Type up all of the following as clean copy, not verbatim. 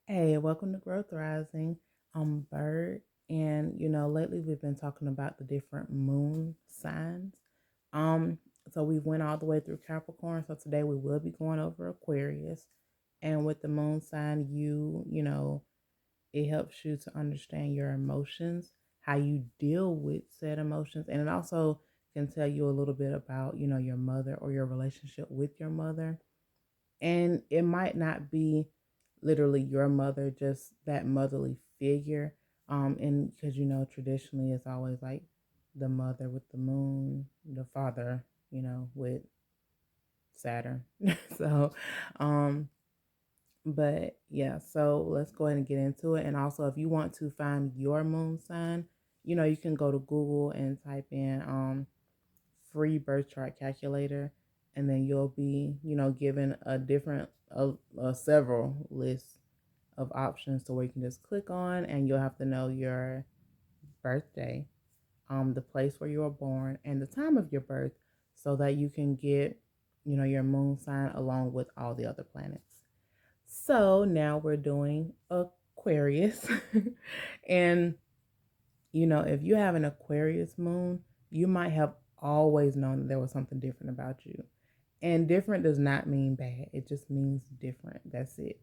Hey, welcome to Growth Rising. I'm Bird, and lately we've been talking about the different moon signs. Um, so we went all the way through Capricorn. So today we will be going over Aquarius, and with the moon sign, it helps you to understand your emotions, how you deal with said emotions, and it also can tell you a little bit about your mother or your relationship with your mother. And it might not be literally your mother, just that motherly figure. And because traditionally it's always like the mother with the moon, the father, with Saturn. so, um, but yeah, so let's go ahead and get into it. And also, if you want to find your moon sign, you can go to Google and type in free birth chart calculator, and then you'll be given a different several lists of options to where you can just click on, and you'll have to know your birthday, the place where you were born, and the time of your birth, so that you can get your moon sign along with all the other planets. So now we're doing Aquarius. And if you have an Aquarius moon, you might have always known that there was something different about you. And different does not mean bad. It just means different. That's it.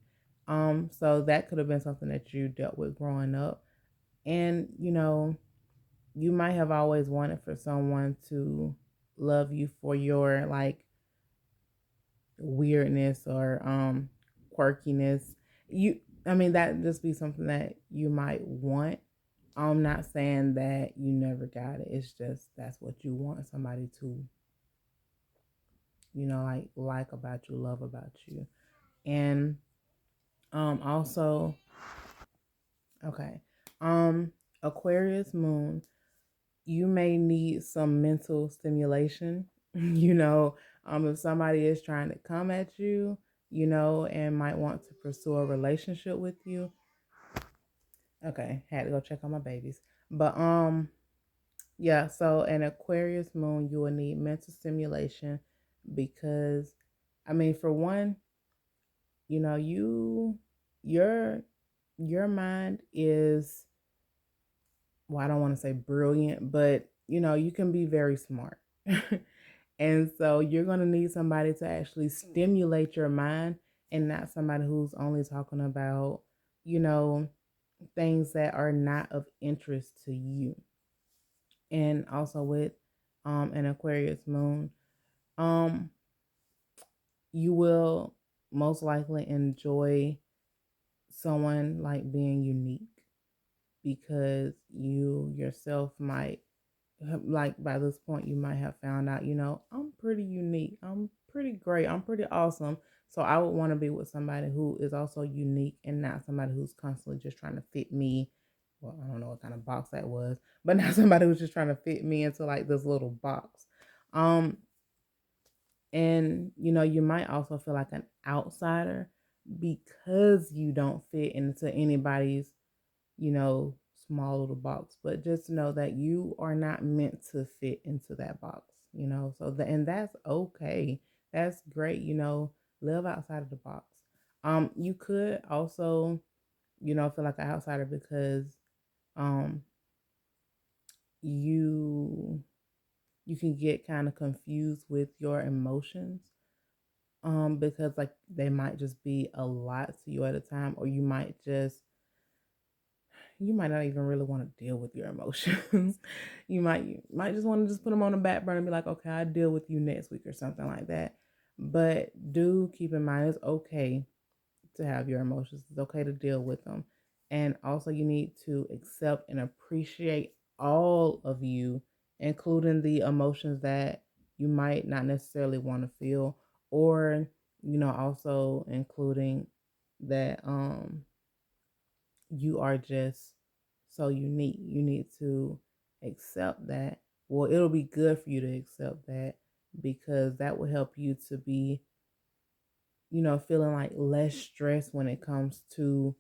So that could have been something that you dealt with growing up. And you might have always wanted for someone to love you for your like weirdness or quirkiness. I mean that just be something that you might want. I'm not saying that you never got it. It's just that's what you want somebody to, like about you, love about you. And also, okay. Aquarius moon, you may need some mental stimulation. If somebody is trying to come at you, and might want to pursue a relationship with you. Okay, had to go check on my babies. But yeah, so an Aquarius moon, you will need mental stimulation because, I mean, for one, you know, you your your mind is, well, I don't want to say brilliant, but you can be very smart. And so you're going to need somebody to actually stimulate your mind, and not somebody who's only talking about, you know, things that are not of interest to you. And also with an Aquarius moon, um you will most likely enjoy someone like being unique, because you yourself might like by this point you might have found out, I'm pretty unique, I'm pretty great, I'm pretty awesome. So I would want to be with somebody who is also unique and not somebody who's constantly just trying to fit me. Well, I don't know what kind of box that was, but not somebody who's just trying to fit me into like this little box. um and you might also feel like an outsider because you don't fit into anybody's, you know, small little box. But just know that you are not meant to fit into that box, So and that's okay. That's great, live outside of the box. You could also, feel like an outsider because um you you can get kind of confused with your emotions, because like they might just be a lot to you at a time, or you might not even really want to deal with your emotions. You might just want to just put them on the back burner and be like, okay, I'll deal with you next week or something like that. But do keep in mind, it's okay to have your emotions. It's okay to deal with them. And also you need to accept and appreciate all of you, including the emotions that you might not necessarily want to feel, or also including that you are just so unique. You need to accept that. Well, it'll be good for you to accept that, because that will help you to be, feeling like less stress when it comes to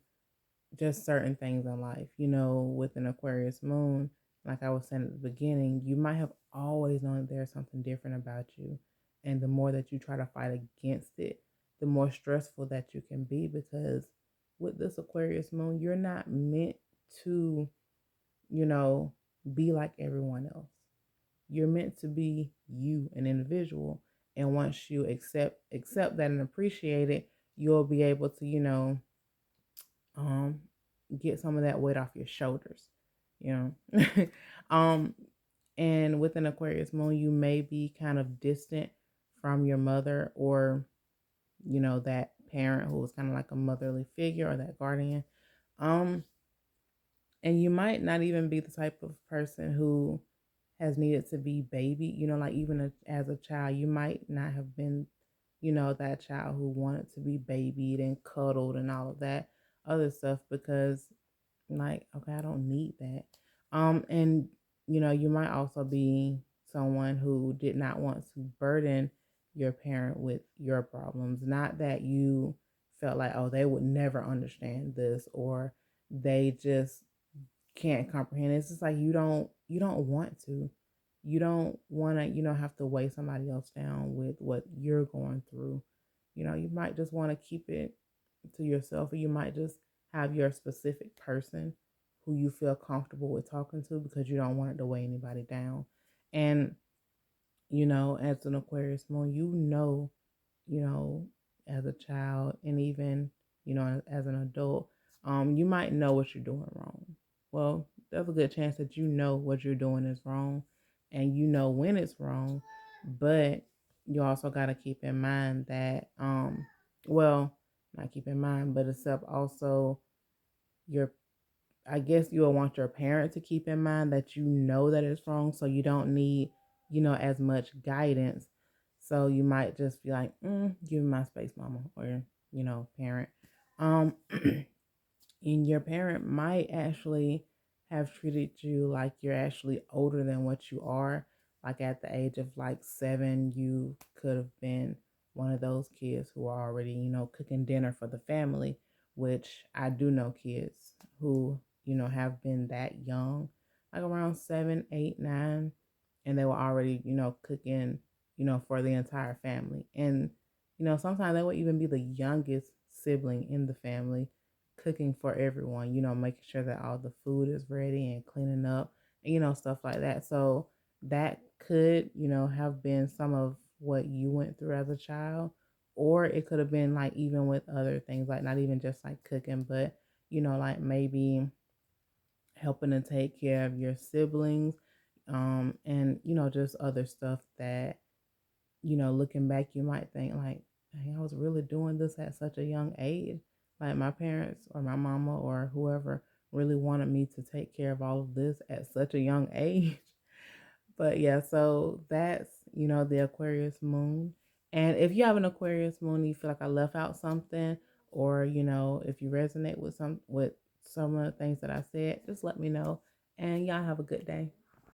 just certain things in life. With an Aquarius moon, like I was saying at the beginning, you might have always known that there's something different about you. And the more that you try to fight against it, the more stressful that you can be, because with this Aquarius moon, you're not meant to, you know, be like everyone else. You're meant to be you, an individual. And once you accept that and appreciate it, you'll be able to, um, get some of that weight off your shoulders, you know. um, and with an Aquarius moon, you may be kind of distant from your mother, or that parent who was kind of like a motherly figure, or that guardian. Um, and you might not even be the type of person who has needed to be baby, like even as a child, you might not have been, that child who wanted to be babied and cuddled and all of that other stuff, because like, okay, I don't need that. And you might also be someone who did not want to burden your parent with your problems. Not that you felt like, oh, they would never understand this, or they just can't comprehend. It's just like you don't want to. You don't want to, have to weigh somebody else down with what you're going through. You might just want to keep it to yourself, or you might just have your specific person who you feel comfortable with talking to, because you don't want it to weigh anybody down. And as an Aquarius moon, you know, as a child, and even, as an adult, you might know what you're doing wrong. Well, there's a good chance that you know what you're doing is wrong, and you know when it's wrong, but you also got to keep in mind that, well, not keep in mind, but except also your, I guess you'll want your parent to keep in mind that you know that it's wrong, so you don't need, as much guidance. So you might just be like, give me my space, mama, or, parent. Um, and your parent might actually have treated you like you're actually older than what you are. Like at the age of like 7, you could have been one of those kids who are already, cooking dinner for the family, which I do know kids who, have been that young, like around 7, 8, 9, and they were already, cooking, for the entire family. And, sometimes they would even be the youngest sibling in the family, cooking for everyone, making sure that all the food is ready and cleaning up, and, stuff like that. So that could, have been some of what you went through as a child, or it could have been like even with other things, like not even just like cooking, but, like maybe helping to take care of your siblings, and, just other stuff that, looking back, you might think like, hey, I was really doing this at such a young age. Like my parents or my mama or whoever really wanted me to take care of all of this at such a young age. But yeah, so that's, the Aquarius moon. And if you have an Aquarius moon, you feel like I left out something, or, if you resonate with some of the things that I said, just let me know. And y'all have a good day.